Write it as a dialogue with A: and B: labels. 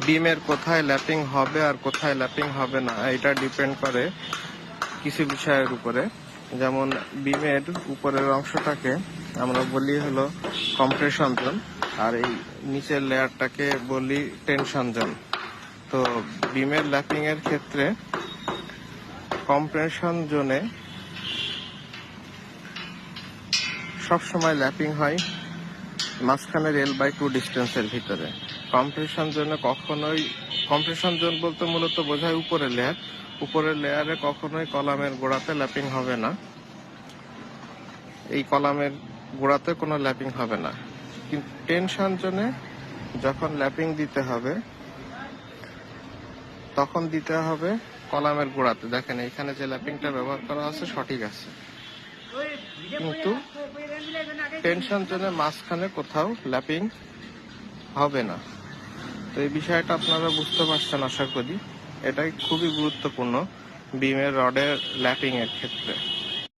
A: বিমের কোথায় ল্যাপিং হবে আর কোথায় ল্যাপিং হবে না এটা ডিপেন্ড করে কিছু বিষয়ের উপরে। যেমন বিমের উপরের অংশটাকে আমরা বলি হলো কম্প্রেশন জোন, আর এই নিচের লেয়ারটাকে বলি টেনশন জোন। তো বিমের ল্যাপিং এর ক্ষেত্রে কম্প্রেশন জোনে সবসময় ল্যাপিং হয় মাঝখানের L/2 ডিস্টেন্সের ভিতরে। কম্প্রেশন জোনে কখনোই, কম্প্রেশন জোন বলতে মূলত বোঝায় উপরের লেয়ার, উপরের লেয়ারে কখনোই কলামের গোড়াতে ল্যাপিং হবে না, এই কলামের গোড়াতে কোনো ল্যাপিং হবে না। কিন্তু টেনশন জোনে যখন ল্যাপিং দিতে হবে তখন দিতে হবে কলামের গোড়াতে। দেখেন এখানে যে ল্যাপিংটা ব্যবহার করা আছে সঠিক আছে, কিন্তু টেনশন জোনে মাঝখানে কোথাও ল্যাপিং হবে না। তো এই বিষয়টা আপনারা বুঝতে পারছেন আশা করি। এটাই খুবই গুরুত্বপূর্ণ বিমের রডের ল্যাপিং এর ক্ষেত্রে।